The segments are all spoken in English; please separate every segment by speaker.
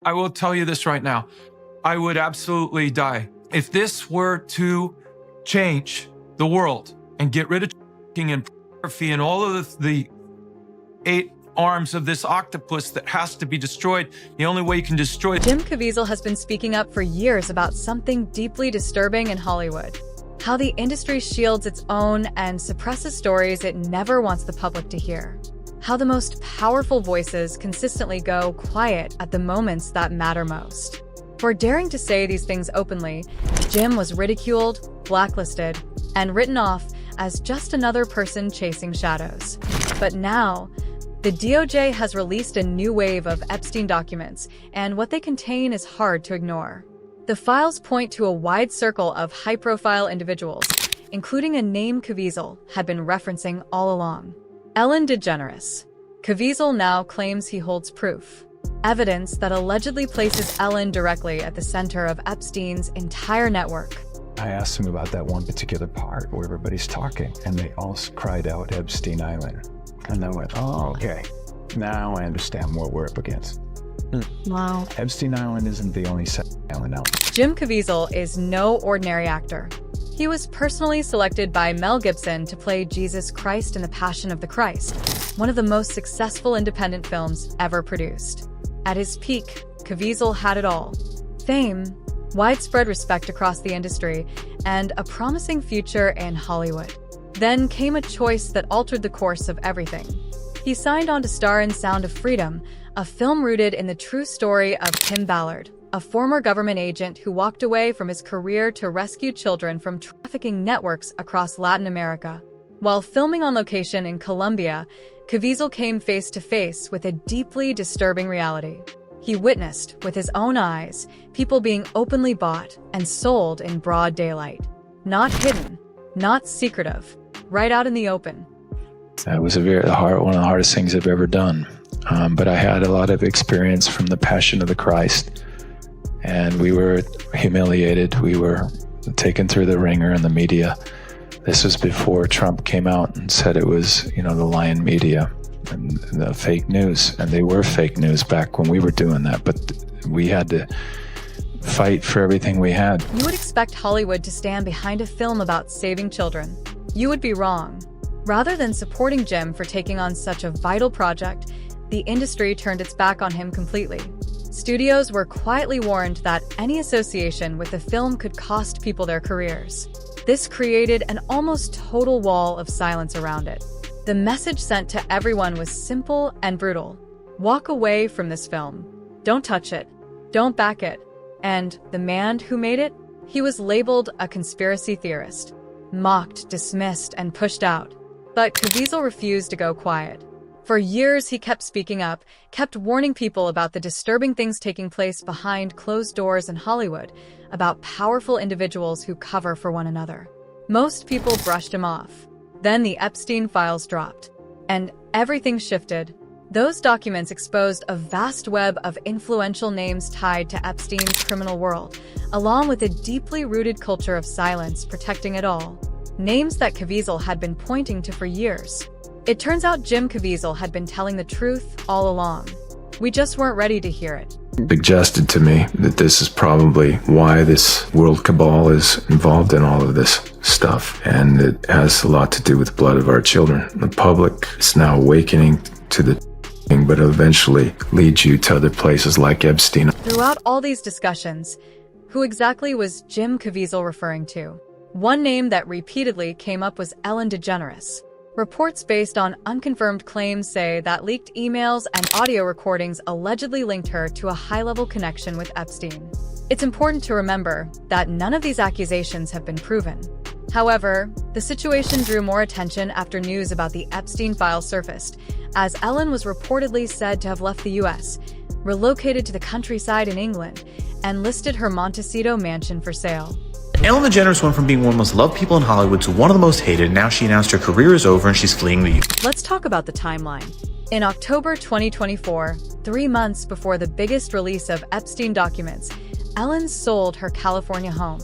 Speaker 1: I will tell you this right now. I would absolutely die. If this were to change the world and get rid of and pornography and all of the 8 arms of this octopus that has to be destroyed, the only way you can destroy it.
Speaker 2: Jim Caviezel has been speaking up for years about something deeply disturbing in Hollywood. How the industry shields its own and suppresses stories it never wants the public to hear. How the most powerful voices consistently go quiet at the moments that matter most. For daring to say these things openly, Jim was ridiculed, blacklisted, and written off as just another person chasing shadows. But now, the DOJ has released a new wave of Epstein documents, and what they contain is hard to ignore. The files point to a wide circle of high-profile individuals, including a name Caviezel had been referencing all along. Ellen DeGeneres. Caviezel now claims he holds proof. Evidence that allegedly places Ellen directly at the center of Epstein's entire network.
Speaker 3: I asked them about that one particular part where everybody's talking, and they all cried out Epstein Island. And I went, oh, okay. Now I understand what we're up against.
Speaker 2: Wow.
Speaker 3: Epstein Island isn't the only island out.
Speaker 2: Jim Caviezel is no ordinary actor. He was personally selected by Mel Gibson to play Jesus Christ in The Passion of the Christ, one of the most successful independent films ever produced. At his peak, Caviezel had it all: fame, widespread respect across the industry, and a promising future in Hollywood. Then came a choice that altered the course of everything. He signed on to star in Sound of Freedom, a film rooted in the true story of Tim Ballard, a former government agent who walked away from his career to rescue children from trafficking networks across Latin America. While filming on location in Colombia, Caviezel came face to face with a deeply disturbing reality. He witnessed, with his own eyes, people being openly bought and sold in broad daylight. Not hidden, not secretive, right out in the open.
Speaker 3: That was one of the hardest things I've ever done. But I had a lot of experience from the Passion of the Christ. And we were humiliated. We were taken through the ringer in the media. This was before Trump came out and said it was, the lying media and the fake news. And they were fake news back when we were doing that. But we had to fight for everything we had.
Speaker 2: You would expect Hollywood to stand behind a film about saving children. You would be wrong. Rather than supporting Jim for taking on such a vital project, the industry turned its back on him completely. Studios were quietly warned that any association with the film could cost people their careers. This created an almost total wall of silence around it. The message sent to everyone was simple and brutal. Walk away from this film. Don't touch it. Don't back it. And the man who made it? He was labeled a conspiracy theorist, mocked, dismissed, and pushed out. But Caviezel refused to go quiet. For years, he kept speaking up, kept warning people about the disturbing things taking place behind closed doors in Hollywood, about powerful individuals who cover for one another. Most people brushed him off. Then the Epstein files dropped, and everything shifted. Those documents exposed a vast web of influential names tied to Epstein's criminal world, along with a deeply rooted culture of silence protecting it all. Names that Caviezel had been pointing to for years. It turns out Jim Caviezel had been telling the truth all along. We just weren't ready to hear it.
Speaker 3: Suggested to me that this is probably why this world cabal is involved in all of this stuff. And it has a lot to do with the blood of our children. The public is now awakening to the thing, but eventually leads you to other places like Epstein.
Speaker 2: Throughout all these discussions, who exactly was Jim Caviezel referring to? One name that repeatedly came up was Ellen DeGeneres. Reports based on unconfirmed claims say that leaked emails and audio recordings allegedly linked her to a high-level connection with Epstein. It's important to remember that none of these accusations have been proven. However, the situation drew more attention after news about the Epstein files surfaced, as Ellen was reportedly said to have left the U.S., relocated to the countryside in England, and listed her Montecito mansion for sale.
Speaker 4: Ellen DeGeneres went from being one of the most loved people in Hollywood to one of the most hated. Now she announced her career is over and she's fleeing the U.S.
Speaker 2: Let's talk about the timeline. In October 2024, 3 months before the biggest release of Epstein documents, Ellen sold her California home.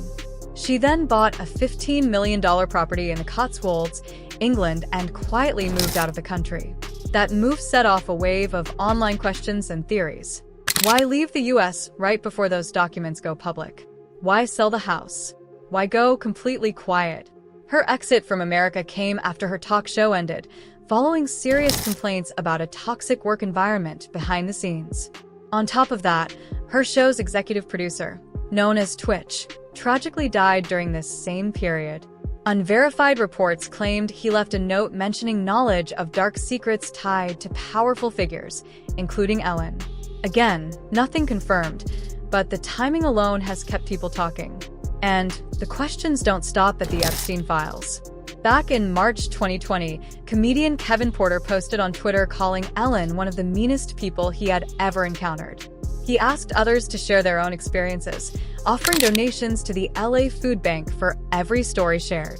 Speaker 2: She then bought a $15 million property in the Cotswolds, England, and quietly moved out of the country. That move set off a wave of online questions and theories. Why leave the US right before those documents go public? Why sell the house? Why go completely quiet? Her exit from America came after her talk show ended, following serious complaints about a toxic work environment behind the scenes. On top of that, her show's executive producer, known as Twitch, tragically died during this same period. Unverified reports claimed he left a note mentioning knowledge of dark secrets tied to powerful figures, including Ellen. Again, nothing confirmed, but the timing alone has kept people talking. And the questions don't stop at the Epstein files. Back in March 2020, comedian Kevin Porter posted on Twitter calling Ellen one of the meanest people he had ever encountered. He asked others to share their own experiences, offering donations to the LA Food Bank for every story shared.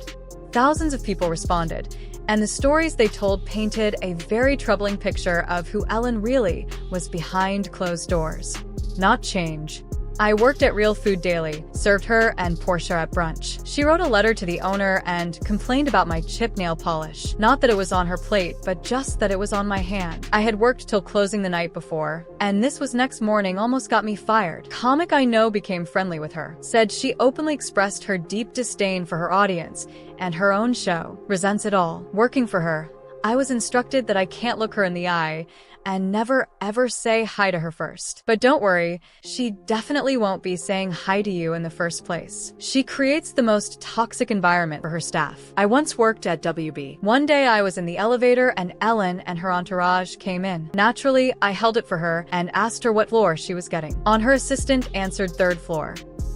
Speaker 2: Thousands of people responded, and the stories they told painted a very troubling picture of who Ellen really was behind closed doors. Not change. I worked at Real Food Daily, served her and Portia at brunch. She wrote a letter to the owner and complained about my chip nail polish. Not that it was on her plate, but just that it was on my hand. I had worked till closing the night before, and this was next morning almost got me fired. Comic I know became friendly with her, said she openly expressed her deep disdain for her audience and her own show, resents it all. Working for her, I was instructed that I can't look her in the eye and never ever say hi to her first. But don't worry, she definitely won't be saying hi to you in the first place. She creates the most toxic environment for her staff. I once worked at WB. One day I was in the elevator and Ellen and her entourage came in. Naturally, I held it for her and asked her what floor she was getting. Her assistant answered 3rd floor.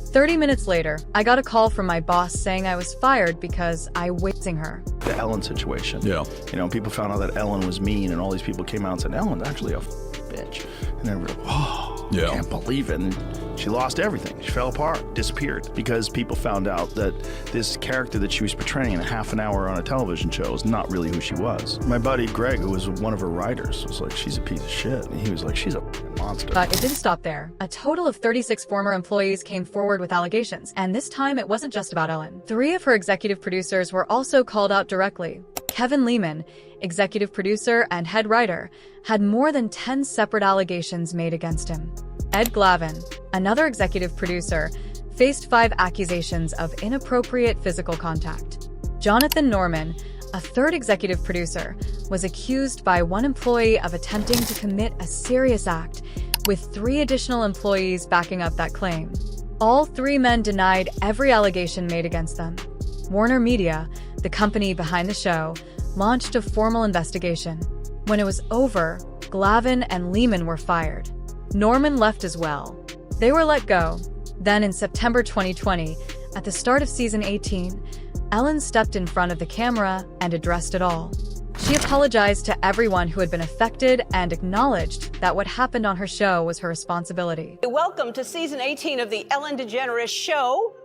Speaker 2: 30 minutes later, I got a call from my boss saying I was fired because I was wasting her.
Speaker 5: The Ellen situation. Yeah. You know, people found out that Ellen was mean, and all these people came out and said, Ellen's actually a bitch. And then we're like, oh, yeah. I can't believe it. And she lost everything. She fell apart, disappeared, because people found out that this character that she was portraying in a half an hour on a television show is not really who she was. My buddy Greg, who was one of her writers, was like, she's a piece of shit. And he was like, she's a monster.
Speaker 2: But it didn't stop there. A total of 36 former employees came forward with allegations, and this time it wasn't just about Ellen. 3 of her executive producers were also called out directly. Kevin Lehman, executive producer and head writer, had more than 10 separate allegations made against him. Ed Glavin, another executive producer, faced 5 accusations of inappropriate physical contact. Jonathan Norman, a 3rd executive producer, was accused by one employee of attempting to commit a serious act, with 3 additional employees backing up that claim. All 3 men denied every allegation made against them. Warner Media, the company behind the show, launched a formal investigation. When it was over, Glavin and Lehman were fired. Norman left as well. They were let go. Then in September 2020, at the start of season 18, Ellen stepped in front of the camera and addressed it all. She apologized to everyone who had been affected and acknowledged that what happened on her show was her responsibility.
Speaker 6: Welcome to season 18 of the Ellen DeGeneres Show.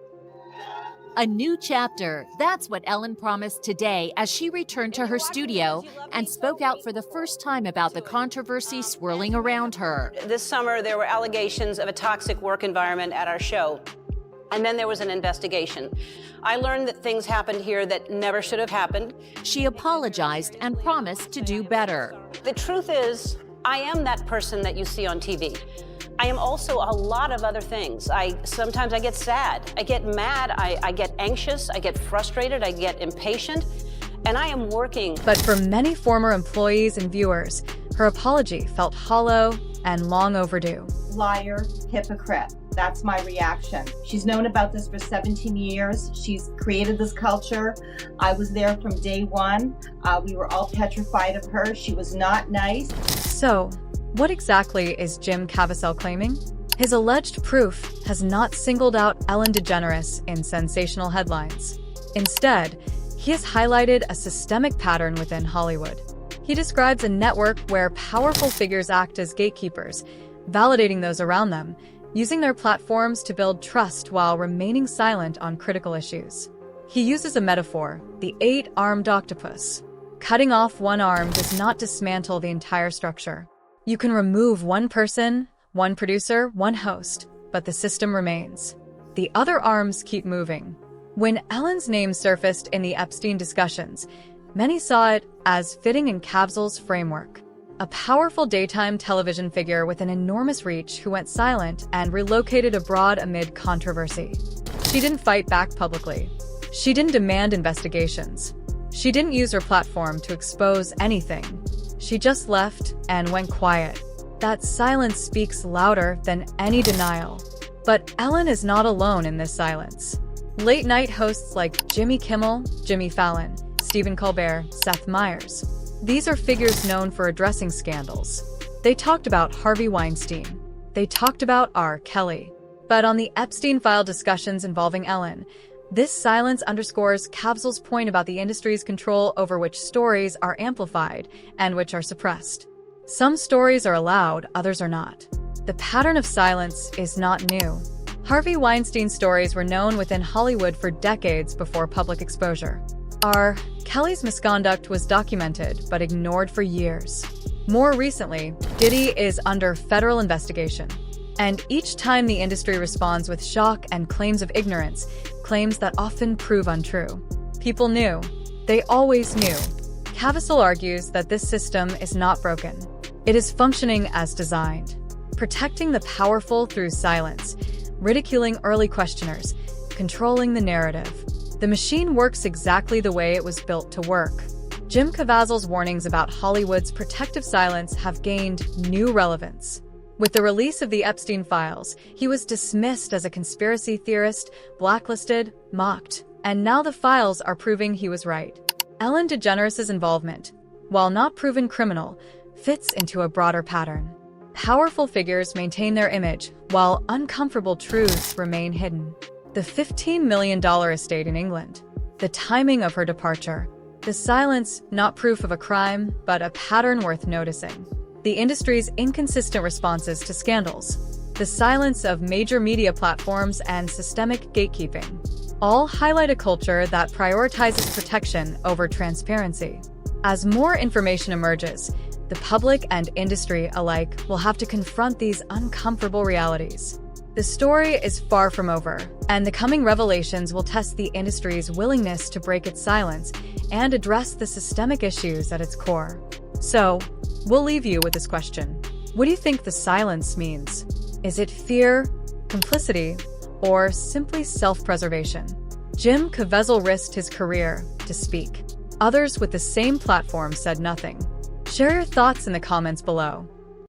Speaker 7: A new chapter. That's what Ellen promised today as she returned to her studio and spoke out for the first time about the controversy swirling around her.
Speaker 6: This summer, there were allegations of a toxic work environment at our show. And then there was an investigation. I learned that things happened here that never should have happened.
Speaker 7: She apologized and promised to do better.
Speaker 6: The truth is, I am that person that you see on TV. I am also a lot of other things. Sometimes I get sad, I get mad, I get anxious, I get frustrated, I get impatient, and I am working.
Speaker 2: But for many former employees and viewers, her apology felt hollow and long overdue.
Speaker 8: Liar, hypocrite. That's my reaction. She's known about this for 17 years. She's created this culture. I was there from day one. We were all petrified of her. She was not nice.
Speaker 2: So, what exactly is Jim Caviezel claiming? His alleged proof has not singled out Ellen DeGeneres in sensational headlines. Instead, he has highlighted a systemic pattern within Hollywood. He describes a network where powerful figures act as gatekeepers, validating those around them, using their platforms to build trust while remaining silent on critical issues. He uses a metaphor, the 8-armed octopus. Cutting off one arm does not dismantle the entire structure. You can remove one person, one producer, one host, but the system remains. The other arms keep moving. When Ellen's name surfaced in the Epstein discussions, many saw it as fitting in Caviezel's framework. a powerful daytime television figure with an enormous reach who went silent and relocated abroad amid controversy. She didn't fight back publicly. She didn't demand investigations. She didn't use her platform to expose anything. She just left and went quiet. That silence speaks louder than any denial. But Ellen is not alone in this silence. Late-night hosts like Jimmy Kimmel, Jimmy Fallon, Stephen Colbert, Seth Meyers. These are figures known for addressing scandals. They talked about Harvey Weinstein. They talked about R. Kelly. But on the Epstein file discussions involving Ellen, this silence underscores Caviezel's point about the industry's control over which stories are amplified and which are suppressed. Some stories are allowed, others are not. The pattern of silence is not new. Harvey Weinstein's stories were known within Hollywood for decades before public exposure. R. Kelly's misconduct was documented but ignored for years. More recently, Diddy is under federal investigation. And each time the industry responds with shock and claims of ignorance, claims that often prove untrue. People knew. They always knew. Caviezel argues that this system is not broken. It is functioning as designed, protecting the powerful through silence, ridiculing early questioners, controlling the narrative. The machine works exactly the way it was built to work. Jim Caviezel's warnings about Hollywood's protective silence have gained new relevance. With the release of the Epstein files, he was dismissed as a conspiracy theorist, blacklisted, mocked, and now the files are proving he was right. Ellen DeGeneres's involvement, while not proven criminal, fits into a broader pattern. Powerful figures maintain their image, while uncomfortable truths remain hidden. The $15 million estate in England, the timing of her departure, the silence, not proof of a crime, but a pattern worth noticing. The industry's inconsistent responses to scandals, the silence of major media platforms and systemic gatekeeping, all highlight a culture that prioritizes protection over transparency. As more information emerges, the public and industry alike will have to confront these uncomfortable realities. The story is far from over, and the coming revelations will test the industry's willingness to break its silence and address the systemic issues at its core. So, we'll leave you with this question. What do you think the silence means? Is it fear, complicity, or simply self-preservation? Jim Caviezel risked his career to speak. Others with the same platform said nothing. Share your thoughts in the comments below.